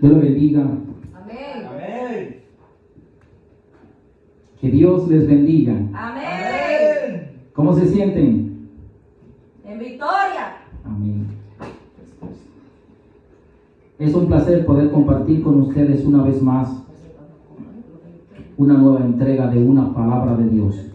Dios les bendiga. Amén. Amén. Que Dios les bendiga. Amén. ¿Cómo se sienten? En victoria. Amén. Es un placer poder compartir con ustedes una vez más una nueva entrega de una palabra de Dios.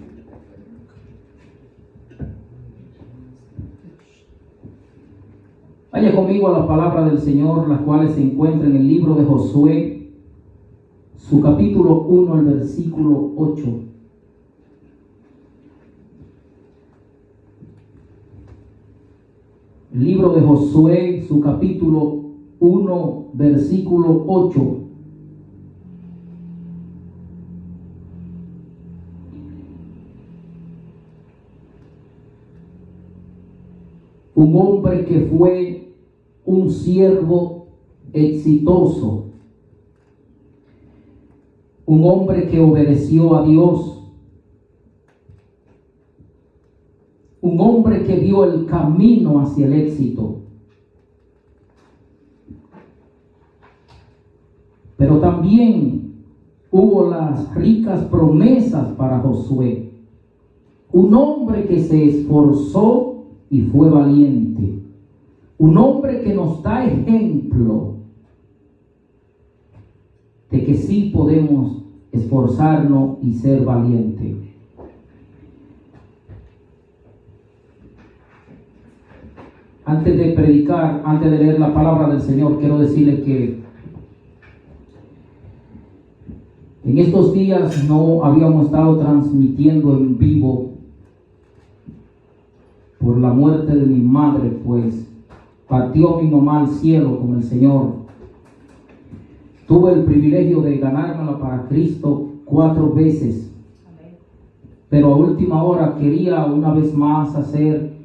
Vaya conmigo a la palabra del Señor, la cual se encuentra en el libro de Josué, su capítulo 1, el versículo 8. El libro de Josué, su capítulo 1, versículo 8. Un hombre que fue un siervo exitoso, un hombre que obedeció a Dios, un hombre que dio el camino hacia el éxito. Pero también hubo las ricas promesas para Josué, un hombre que se esforzó y fue valiente, un hombre que nos da ejemplo de que sí podemos esforzarnos y ser valientes. Antes de predicar, antes de leer la palabra del Señor, quiero decirles que en estos días no habíamos estado transmitiendo en vivo por la muerte de mi madre, pues partió mi mamá al cielo con el Señor. Tuve el privilegio de ganármela para Cristo 4 veces. Pero a última hora quería una vez más hacer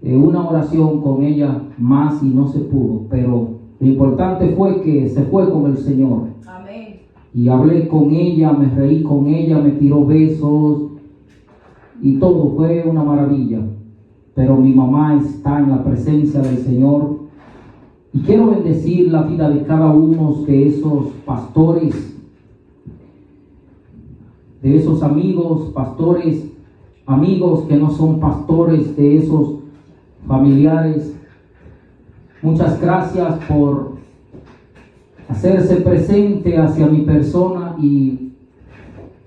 una oración con ella más y no se pudo. Pero lo importante fue que se fue con el Señor. Amén. Y hablé con ella, me reí con ella, me tiró besos y todo fue una maravilla. Pero mi mamá está en la presencia del Señor y quiero bendecir la vida de cada uno de esos pastores, de esos amigos, pastores, amigos que no son pastores, de esos familiares. Muchas gracias por hacerse presente hacia mi persona y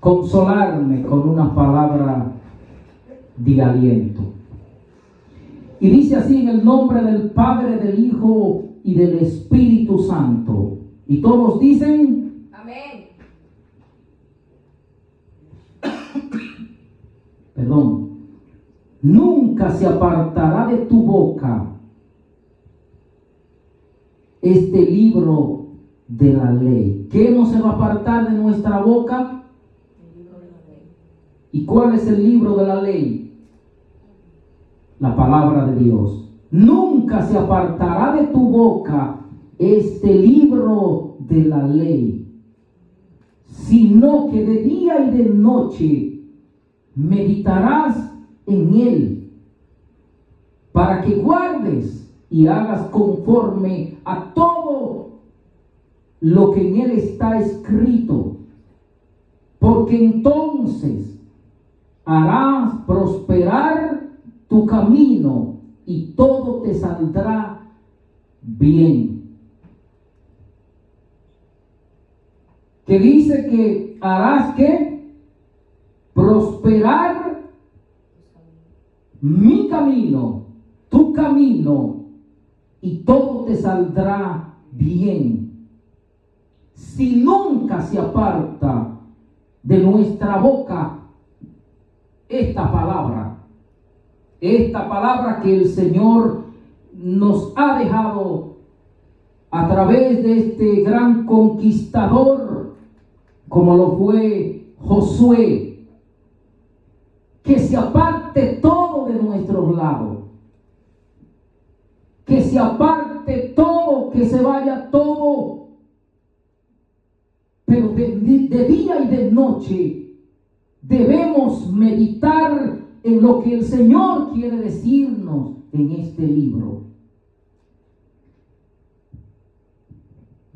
consolarme con una palabra de aliento. Y dice así: en el nombre del Padre, del Hijo y del Espíritu Santo. Y todos dicen: Amén. Perdón. Nunca se apartará de tu boca este libro de la ley. ¿Qué no se va a apartar de nuestra boca? El libro de la ley. ¿Y cuál es el libro de la ley? La palabra de Dios. Nunca se apartará de tu boca este libro de la ley, sino que de día y de noche meditarás en él, para que guardes y hagas conforme a todo lo que en él está escrito, porque entonces harás prosperar tu camino y todo te saldrá bien. Que dice que harás que prosperar mi camino, tu camino, y todo te saldrá bien. Si nunca se aparta de nuestra boca esta palabra que el Señor nos ha dejado a través de este gran conquistador como lo fue Josué. Que se aparte todo de nuestros lados, que se aparte todo, que se vaya todo, pero de día y de noche debemos meditar en lo que el Señor quiere decirnos en este libro.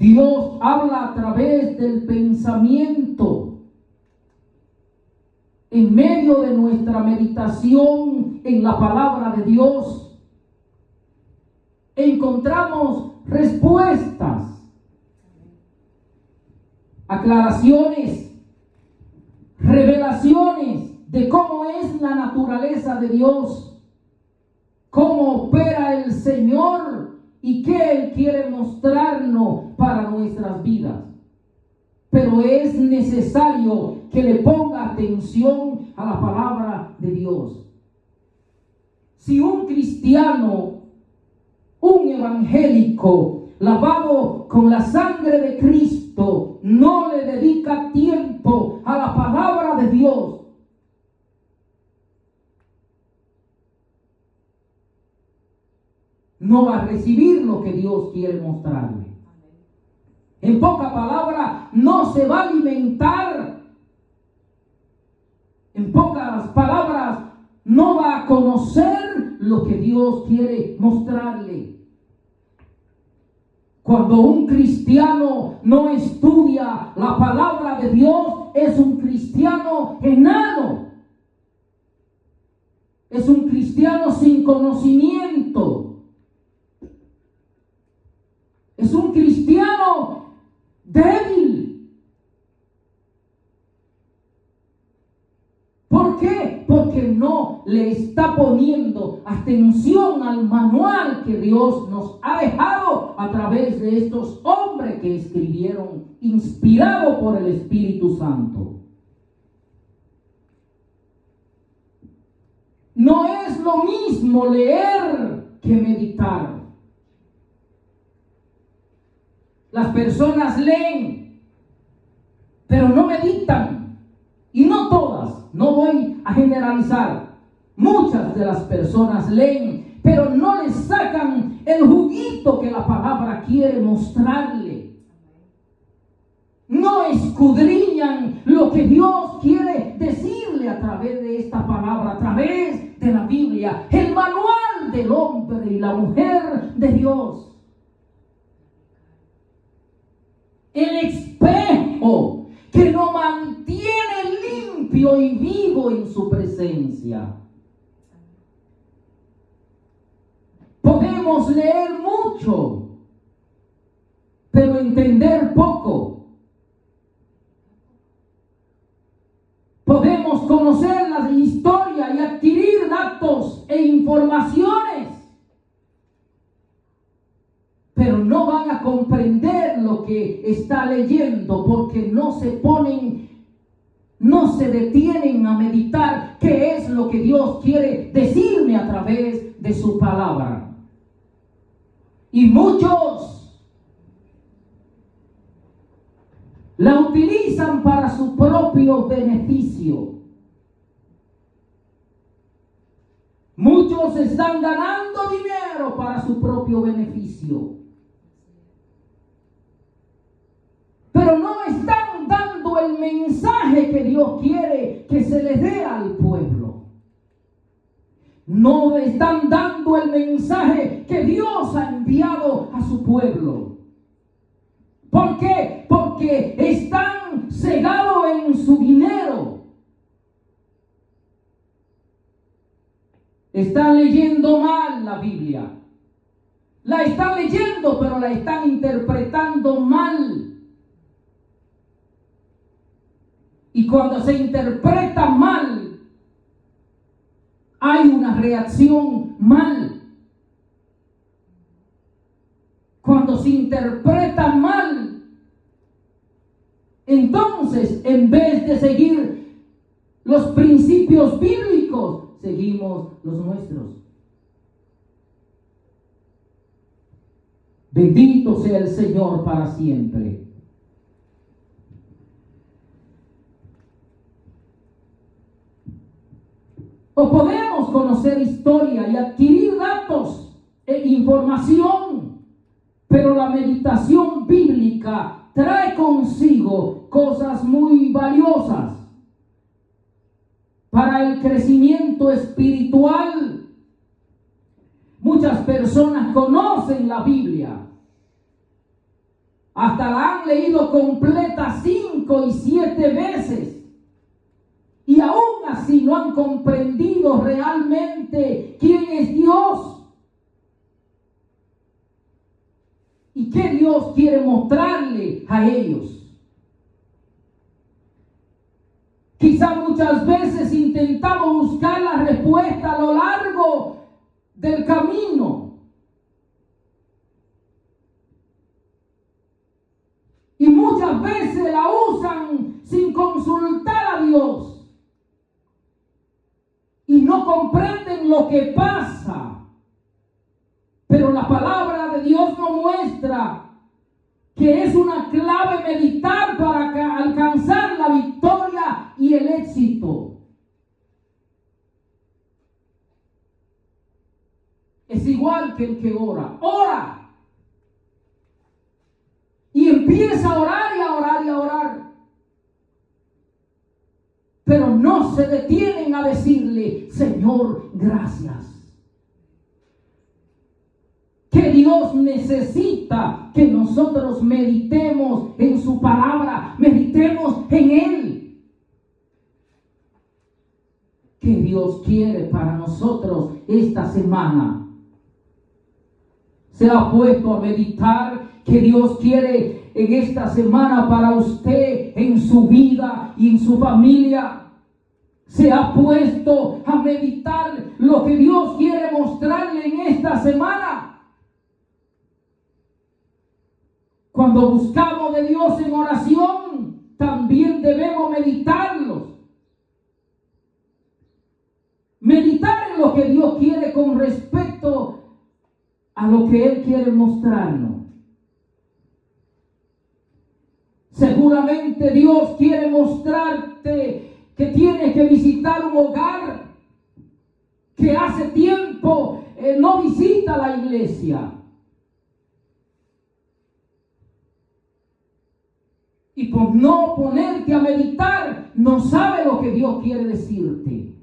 Dios habla a través del pensamiento. En medio de nuestra meditación en la palabra de Dios, encontramos respuestas, aclaraciones, revelaciones de cómo es la naturaleza de Dios, cómo opera el Señor y qué Él quiere mostrarnos para nuestras vidas. Pero es necesario que le ponga atención a la palabra de Dios. Si un cristiano, un evangélico, lavado con la sangre de Cristo, no le dedica tiempo a la palabra de Dios, no va a recibir lo que Dios quiere mostrarle. En pocas palabras, no se va a alimentar. En pocas palabras, no va a conocer lo que Dios quiere mostrarle. Cuando un cristiano no estudia la palabra de Dios, es un cristiano enano. Es un cristiano sin conocimiento. Es un cristiano débil. ¿Por qué? Porque no le está poniendo atención al manual que Dios nos ha dejado a través de estos hombres que escribieron, inspirados por el Espíritu Santo. No es lo mismo leer que meditar. Las personas leen, pero no meditan. Y no todas, no voy a generalizar. Muchas de las personas leen, pero no le sacan el juguito que la palabra quiere mostrarle. No escudriñan lo que Dios quiere decirle a través de esta palabra, a través de la Biblia, el manual del hombre y la mujer de Dios. El espejo que nos mantiene limpio y vivo en su presencia. Podemos leer mucho, pero entender poco. Podemos conocer la historia y adquirir datos e informaciones, pero no van a comprender lo que está leyendo porque no se detienen a meditar qué es lo que Dios quiere decirme a través de su palabra. Y muchos la utilizan para su propio beneficio. Muchos están ganando dinero para su propio beneficio. Pero no están dando el mensaje que Dios quiere que se le dé al pueblo. No están dando el mensaje que Dios ha enviado a su pueblo. ¿Por qué? Porque están cegados en su dinero. Están leyendo mal la Biblia. La están leyendo, pero la están interpretando mal. Y cuando se interpreta mal, hay una reacción mal. Cuando se interpreta mal, entonces en vez de seguir los principios bíblicos, seguimos los nuestros. Bendito sea el Señor para siempre. O podemos conocer historia y adquirir datos e información, pero la meditación bíblica trae consigo cosas muy valiosas para el crecimiento espiritual. Muchas personas conocen la Biblia, hasta la han leído completa 5 y 7 veces. Y aún así no han comprendido realmente quién es Dios. ¿Y qué Dios quiere mostrarle a ellos? Quizá muchas veces intentamos buscar la respuesta a lo largo del camino. Y muchas veces la usan sin consultar a Dios. Y no comprenden lo que pasa. Pero la palabra de Dios nos muestra que es una clave meditar para alcanzar la victoria y el éxito. Es igual que el que ora. Ora. Y empieza a orar y a orar y a orar. Pero no se detienen a decirle, Señor, gracias. Que Dios necesita que nosotros meditemos en su palabra, meditemos en Él. Que Dios quiere para nosotros esta semana. Se ha puesto a meditar que Dios quiere en esta semana para usted, en su vida y en su familia. Se ha puesto a meditar lo que Dios quiere mostrarle en esta semana. Cuando buscamos de Dios en oración, también debemos meditarlos. Meditar en lo que Dios quiere con respecto a lo que Él quiere mostrarnos. Seguramente Dios quiere mostrarte que tienes que visitar un hogar que hace tiempo no visita la iglesia. Y por no ponerte a meditar, no sabe lo que Dios quiere decirte.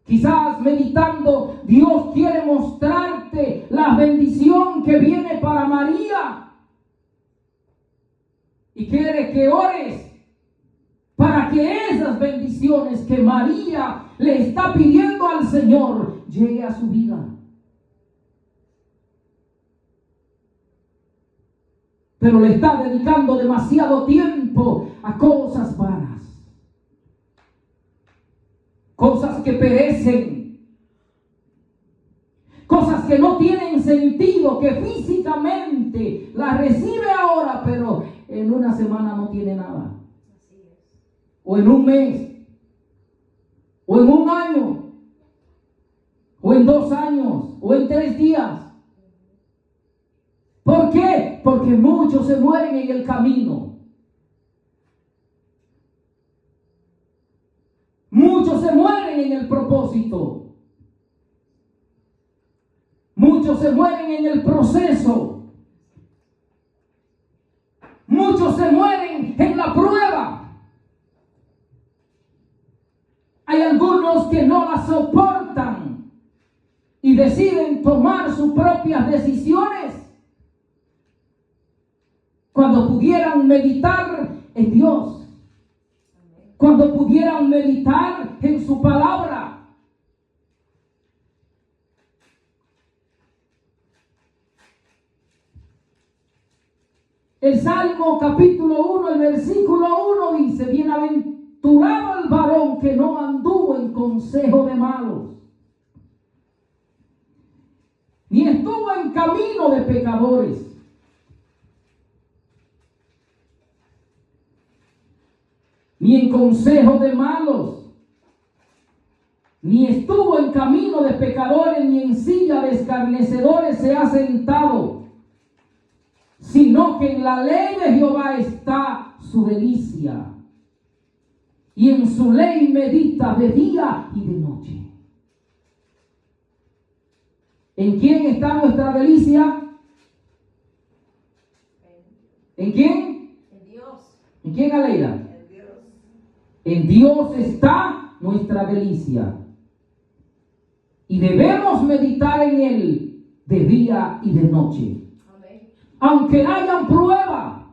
Quizás meditando, Dios quiere mostrarte la bendición que viene para María. Y quiere que ores para que esas bendiciones que María le está pidiendo al Señor llegue a su vida. Pero le está dedicando demasiado tiempo a cosas vanas. Cosas que perecen. Cosas que no tienen sentido, que físicamente las recibe ahora, pero en una semana no tiene nada. O en un mes. O en un año. O en 2 años. O en 3 días. ¿Por qué? Porque muchos se mueren en el camino. Muchos se mueren en el propósito. Muchos se mueren en el proceso. Muchos se mueren en la prueba. Hay algunos que no la soportan y deciden tomar sus propias decisiones. Cuando pudieran meditar en Dios, cuando pudieran meditar en su palabra. El Salmo capítulo 1, el versículo 1 dice, bienaventurado el varón que no anduvo en consejo de malos, ni estuvo en camino de pecadores, ni en consejo de malos, ni estuvo en camino de pecadores, ni en silla de escarnecedores se ha sentado, sino que en la ley de Jehová está su delicia, y en su ley medita de día y de noche. ¿En quién está nuestra delicia? ¿En quién? En Dios. ¿En quién, Aleida? En Dios. En Dios está nuestra delicia. Y debemos meditar en Él de día y de noche. Amén. aunque haya prueba,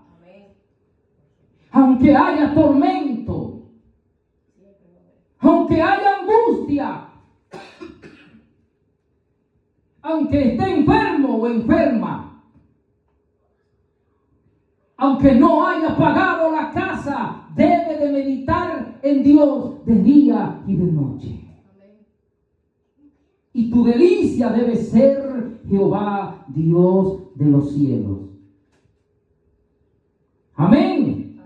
aunque haya tormento, aunque haya angustia, aunque esté enfermo o enferma, aunque no haya pagado la casa, debe de meditar en Dios de día y de noche. Y tu delicia debe ser Jehová, Dios de los cielos. Amén.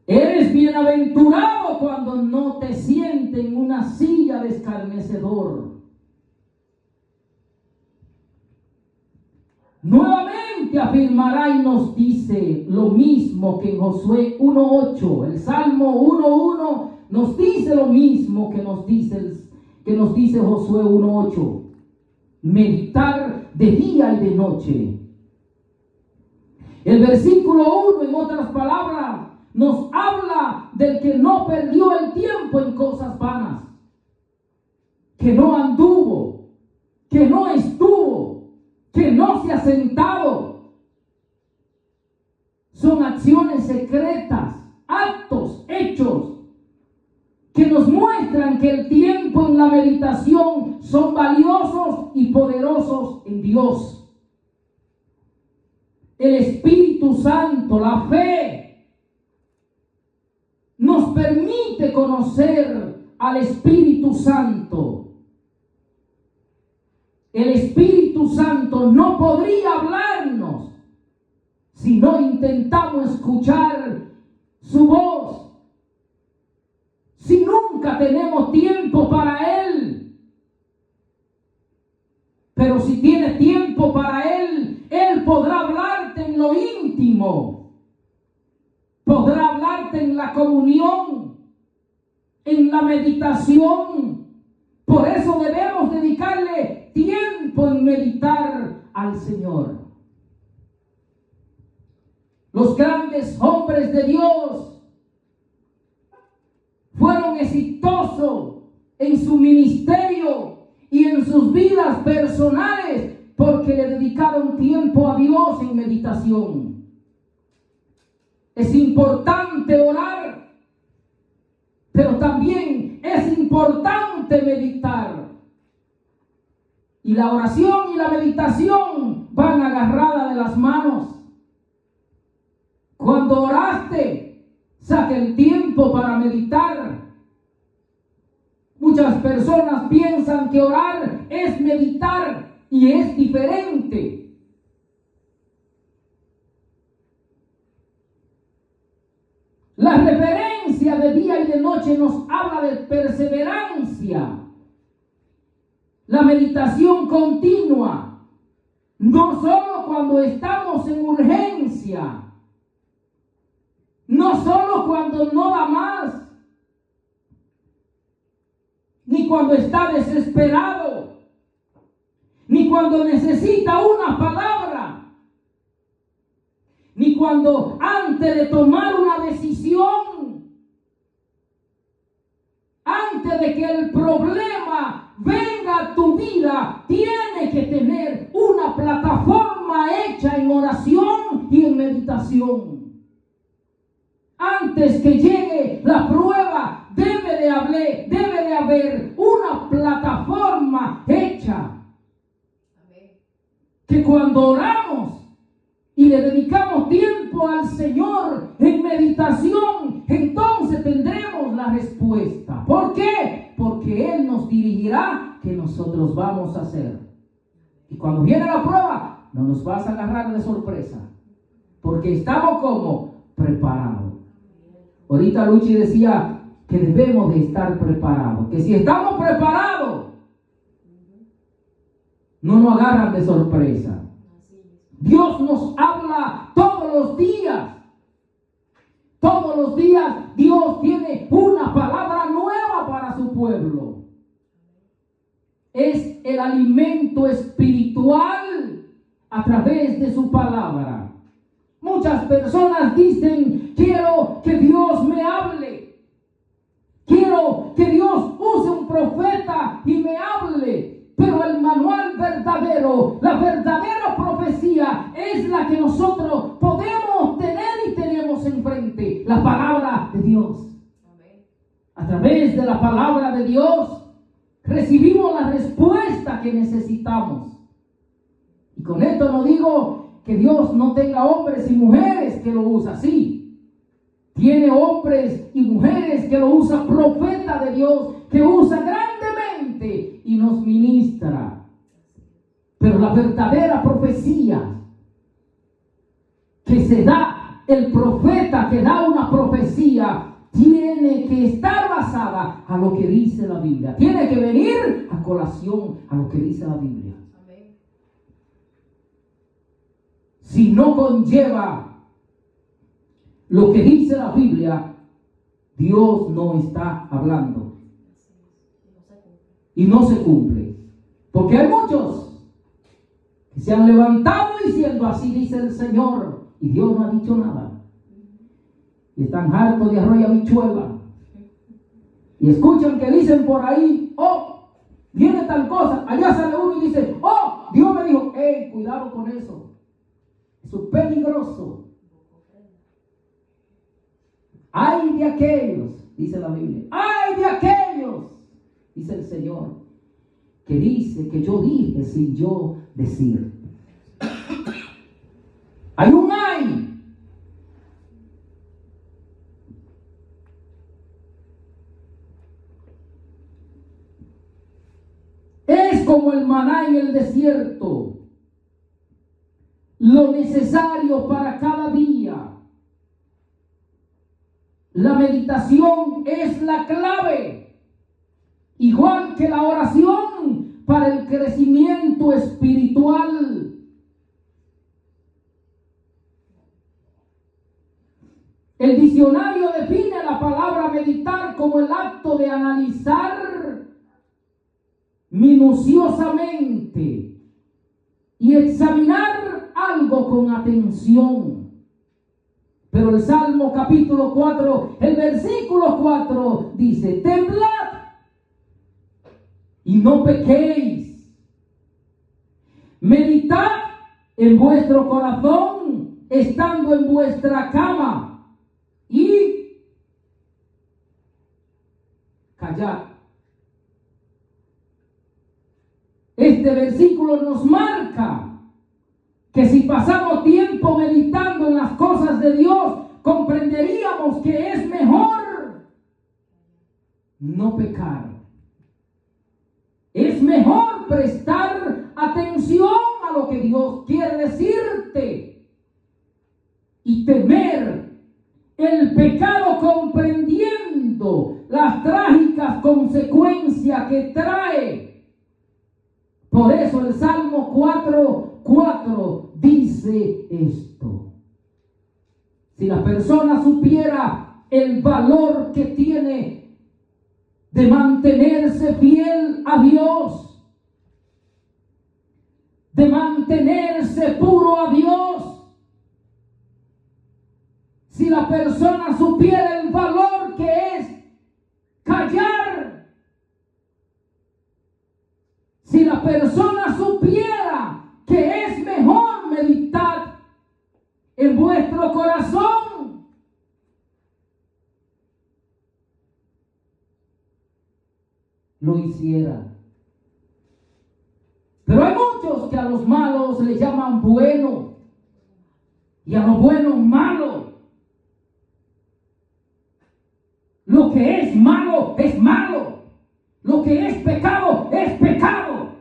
Eres bienaventurado cuando no te sientes en una silla de escarnecedor. Nuevamente afirmará y nos dice lo mismo que en Josué 1:8. El Salmo 1:1 nos dice lo mismo que nos dice Josué 1:8. Meditar de día y de noche. El versículo 1, en otras palabras, nos habla del que no perdió el tiempo en cosas vanas, que no anduvo, que no estuvo, que no se ha sentado. Son acciones secretas, actos, hechos, que nos muestran que el tiempo en la meditación son valiosos y poderosos en Dios. El Espíritu Santo, la fe, nos permite conocer al Espíritu Santo. El Espíritu Santo no podría hablarnos si no intentamos escuchar su voz, si nunca tenemos tiempo para Él. Pero si tienes tiempo para Él, Él podrá hablarte en lo íntimo, podrá hablarte en la comunión, en la meditación. Por eso debemos dedicarle tiempo en meditar al Señor. Los grandes hombres de Dios fueron exitosos en su ministerio y en sus vidas personales porque le dedicaron tiempo a Dios en meditación. Es importante orar, pero también es importante meditar. Y la oración y la meditación van agarradas de las manos. Cuando oraste, saca el tiempo para meditar. Muchas personas piensan que orar es meditar y es diferente. La referencia de día y de noche nos habla de perseverancia. La meditación continua, no solo cuando estamos en urgencia, no solo cuando no da más, ni cuando está desesperado, ni cuando necesita una palabra, ni cuando antes de tomar una decisión, antes de que el problema venga a tu vida, tiene que tener una plataforma hecha en oración y en meditación. Antes que llegue la prueba, debe de haber una plataforma hecha. Que cuando oramos y le dedicamos tiempo al Señor en meditación, entonces tendremos la respuesta. ¿Por qué? Porque Él nos dirigirá qué nosotros vamos a hacer. Y cuando viene la prueba, no nos vas a agarrar de sorpresa, porque estamos como preparados. Ahorita Luchi decía que debemos de estar preparados, que si estamos preparados, no nos agarran de sorpresa. Dios nos habla todos los días. Todos los días Dios tiene una palabra nueva para su pueblo. Es el alimento espiritual a través de su palabra. Muchas personas dicen: quiero que Dios me hable. Quiero que Dios use un profeta y me hable. Pero Pero la verdadera profecía es la que nosotros podemos tener y tenemos enfrente. La palabra de Dios. A través de la palabra de Dios recibimos la respuesta que necesitamos. Y con esto no digo que Dios no tenga hombres y mujeres que lo usan así. Tiene hombres y mujeres que lo usa, profeta de Dios, que usa grandemente y nos ministra. Pero la verdadera profecía que se da, el profeta que da una profecía, tiene que estar basada a lo que dice la Biblia. Tiene que venir a colación a lo que dice la Biblia. Amén. Si no conlleva lo que dice la Biblia, Dios no está hablando. Y no se cumple. Porque hay muchos que se han levantado diciendo así dice el Señor, y Dios no ha dicho nada. Y están hartos de arroz y habichuela. Y escuchan que dicen por ahí, oh, viene tal cosa. Allá sale uno y dice, oh, Dios me dijo, cuidado con eso. Eso es peligroso. Ay de aquellos, dice la Biblia, ay de aquellos, dice el Señor, que dice que yo dije sin yo decir. Hay un ay. Es como el maná en el desierto, lo necesario para cada día. La meditación es la clave, igual que la oración para el crecimiento espiritual. El diccionario define la palabra meditar como el acto de analizar minuciosamente y examinar algo con atención. Pero el Salmo capítulo 4, el versículo 4 dice, temblad y no pequéis. Meditad en vuestro corazón, estando en vuestra cama, y callad. Este versículo nos marca que si pasamos tiempo meditando en las cosas de Dios, comprenderíamos que es mejor no pecar. Es mejor prestar atención a lo que Dios quiere decirte y temer el pecado comprendiendo las trágicas consecuencias que trae. Por eso el Salmo 4:4 dice esto. Si la persona supiera el valor que tiene de mantenerse fiel a Dios, de mantenerse puro a Dios, si la persona supiera el valor que es callar, si la persona supiera que es mejor meditar en vuestro corazón, lo hiciera. Pero hay muchos que a los malos le llaman bueno y a los buenos malo. Lo que es malo es malo. Lo que es pecado es pecado.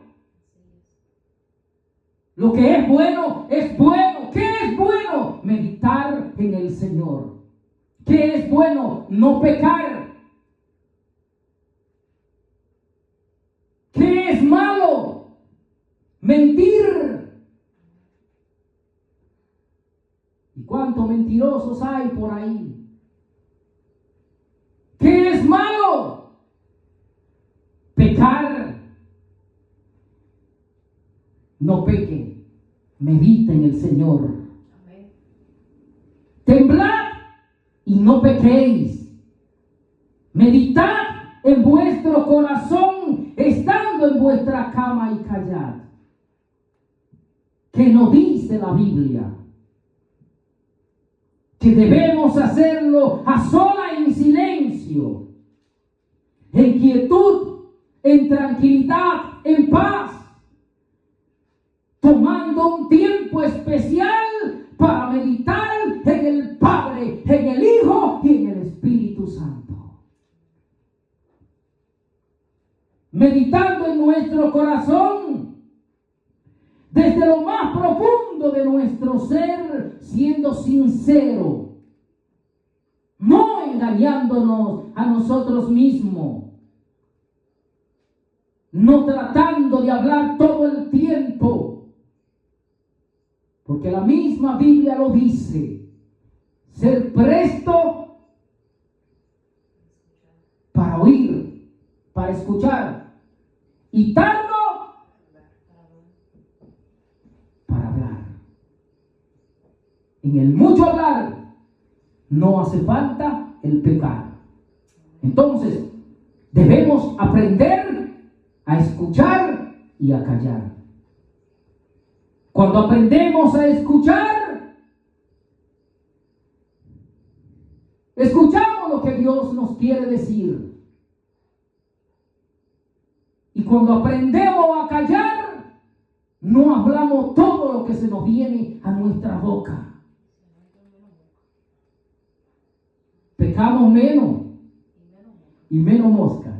Lo que es bueno es bueno. ¿Qué es bueno? Meditar en el Señor. ¿Qué es bueno? No pecar. ¿Qué es malo? Mentir. ¿Y cuántos mentirosos hay por ahí? ¿Qué es malo? Pecar. No peque, medita en el Señor. Amén. Temblad y no pequéis. Meditad en vuestro corazón, estando en vuestra cama, y callad. que nos dice la Biblia, que debemos hacerlo a sola, en silencio, en quietud, en tranquilidad, en paz, tomando un tiempo especial para meditar en el Padre, en el Hijo y en el Espíritu Santo. Meditando en nuestro corazón, desde lo más profundo de nuestro ser, siendo sincero, no engañándonos a nosotros mismos, no tratando de hablar todo el tiempo, porque la misma Biblia lo dice, ser presto para oír, para escuchar, y tardo para hablar. En el mucho hablar no hace falta el pecar. Entonces, debemos aprender a escuchar y a callar. Cuando aprendemos a escuchar, escuchamos lo que Dios nos quiere decir. Y cuando aprendemos a callar, no hablamos todo lo que se nos viene a nuestra boca. Pecamos menos y menos mosca.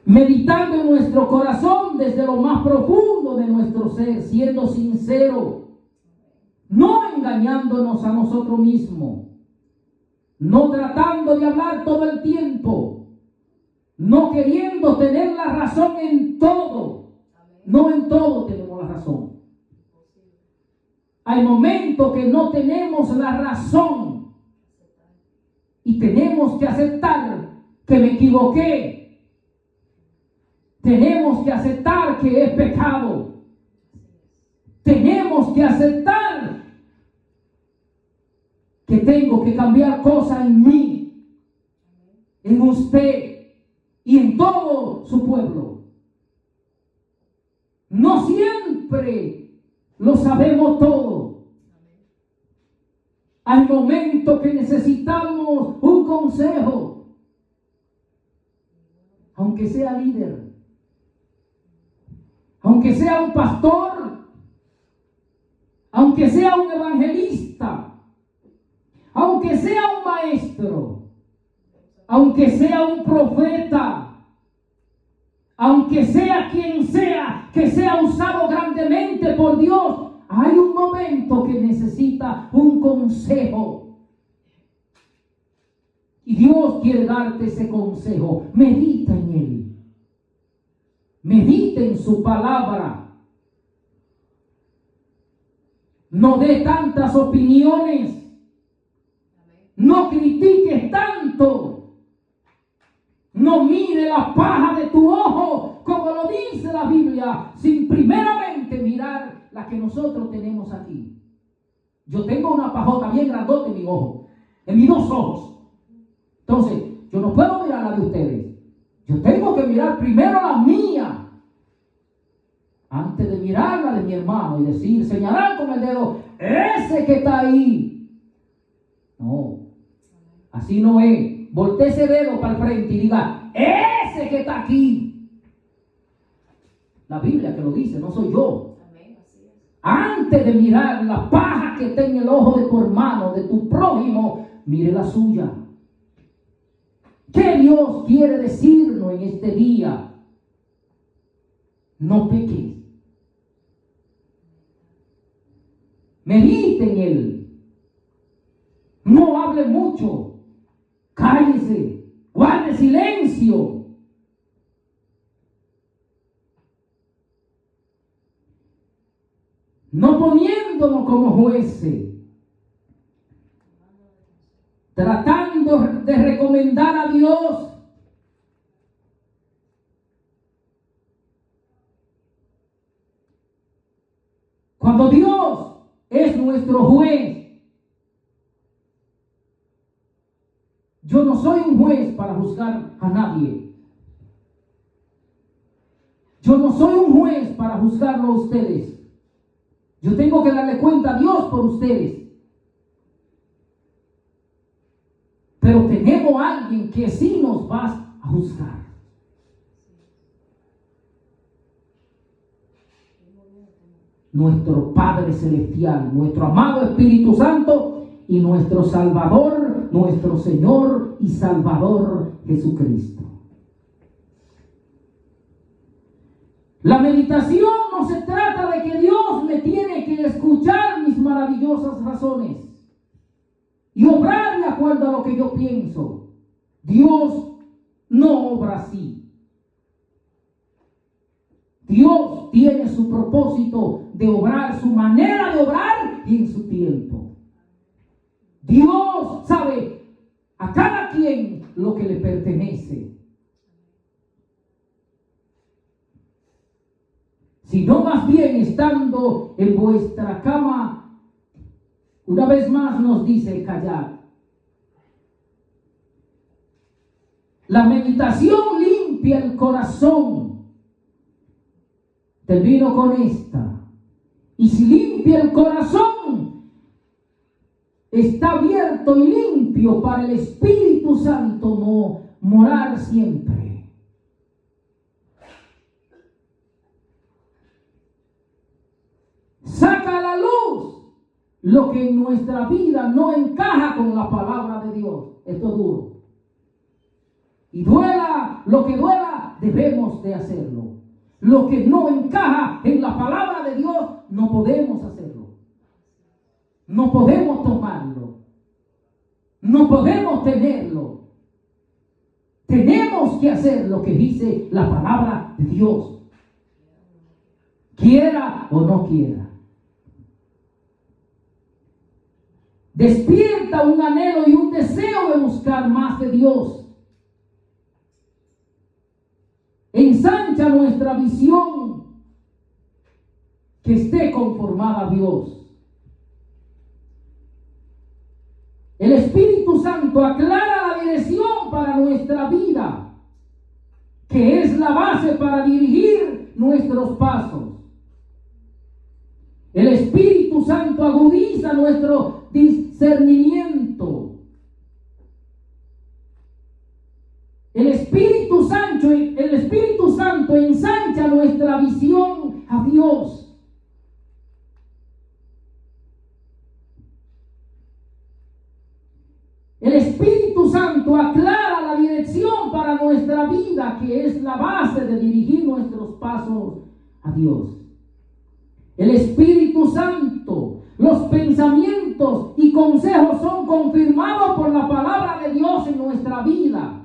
Meditando en nuestro corazón desde lo más profundo de nuestro ser, siendo sincero, no engañándonos a nosotros mismos, no tratando de hablar todo el tiempo, no queriendo tener la razón en todo. No en todo tenemos la razón. Hay momentos que no tenemos la razón y tenemos que aceptar que me equivoqué. Tenemos que aceptar que es pecado. Tenemos que aceptar que tengo que cambiar cosas en mí, en usted y en todo su pueblo. No siempre lo sabemos todo. Hay momentos que necesitamos un consejo, aunque sea líder, aunque sea un pastor, aunque sea un evangelista, aunque sea un maestro, aunque sea un profeta, aunque sea quien sea, que sea usado grandemente por Dios, hay un momento que necesita un consejo. Y Dios quiere darte ese consejo. Medita en Él. Medita en su palabra. No dé tantas opiniones. No critiques tanto. No mire la paja de tu ojo, como lo dice la Biblia, sin primeramente mirar la que nosotros tenemos aquí. Yo tengo una pajota bien grandota en mi ojo, en mis dos ojos. Entonces, yo no puedo mirar la de ustedes. Yo tengo que mirar primero la mía, antes de mirar la de mi hermano y decir, señalar con el dedo, ese que está ahí. No, así no es. Voltee ese dedo para el frente y diga, ese que está aquí. La Biblia que lo dice, no soy yo. Antes de mirar la paja que está en el ojo de tu hermano, de tu prójimo, mire la suya. ¿Qué Dios quiere decirnos en este día? No peques. Medite en Él. No hable mucho. Cállese, guarde silencio. No poniéndonos como jueces, tratando de recomendar a Dios. Cuando Dios es nuestro juez, yo no soy un juez para juzgar a nadie. Yo no soy un juez para juzgarlo a ustedes. Yo tengo que darle cuenta a Dios por ustedes. Pero tenemos a alguien que sí nos va a juzgar. Nuestro Padre Celestial, nuestro amado Espíritu Santo y nuestro Salvador, nuestro Señor y Salvador Jesucristo. La meditación no se trata de que Dios me tiene que escuchar mis maravillosas razones y obrar de acuerdo a lo que yo pienso. Dios no obra así. Dios tiene su propósito de obrar, su manera de obrar y en su tiempo. Dios sabe a cada quien lo que le pertenece. Sino más bien estando en vuestra cama, una vez más nos dice callar. La meditación limpia el corazón. Termino con esta. Y si limpia el corazón, está abierto y limpio para el Espíritu Santo morar siempre. Saca a la luz lo que en nuestra vida no encaja con la palabra de Dios. Esto es duro. Y duela lo que duela, debemos de hacerlo. Lo que no encaja en la palabra de Dios, no podemos hacerlo. No podemos tomarlo. No podemos tenerlo. Tenemos que hacer lo que dice la palabra de Dios. Quiera o no quiera. Despierta un anhelo y un deseo de buscar más de Dios. Ensancha nuestra visión que esté conformada a Dios. El Espíritu Santo aclara la dirección para nuestra vida, que es la base para dirigir nuestros pasos. El Espíritu Santo agudiza nuestro discernimiento. El Espíritu Santo ensancha nuestra visión a Dios. El Espíritu Santo aclara la dirección para nuestra vida, que es la base de dirigir nuestros pasos a Dios. El Espíritu Santo, los pensamientos y consejos son confirmados por la palabra de Dios en nuestra vida.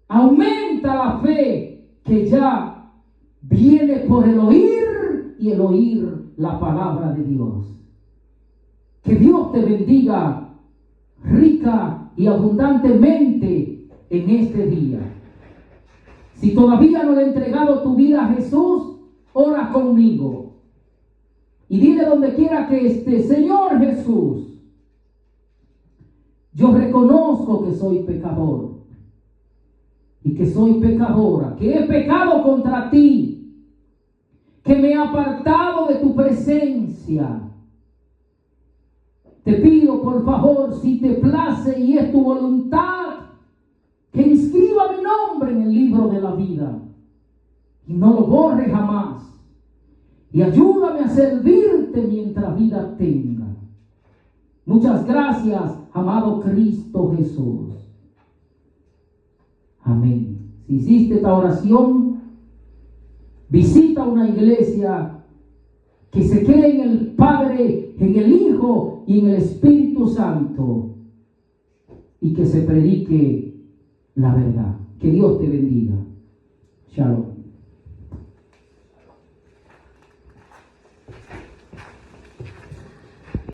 Aumenta la fe que ya viene por el oír y el oír la palabra de Dios. Que Dios te bendiga rica y abundantemente en este día. Si todavía no le has entregado tu vida a Jesús, ora conmigo y dile donde quiera que esté: Señor Jesús, yo reconozco que soy pecador y que soy pecadora, que he pecado contra ti, que me he apartado de tu presencia. Te pido, por favor, si te place y es tu voluntad, que inscriba mi nombre en el libro de la vida y no lo borre jamás. Y ayúdame a servirte mientras vida tenga. Muchas gracias, amado Cristo Jesús. Amén. Si hiciste esta oración, visita una iglesia que se cree en el Padre, en el Hijo y en el Espíritu Santo, y que se predique la verdad. Que Dios te bendiga. Shalom.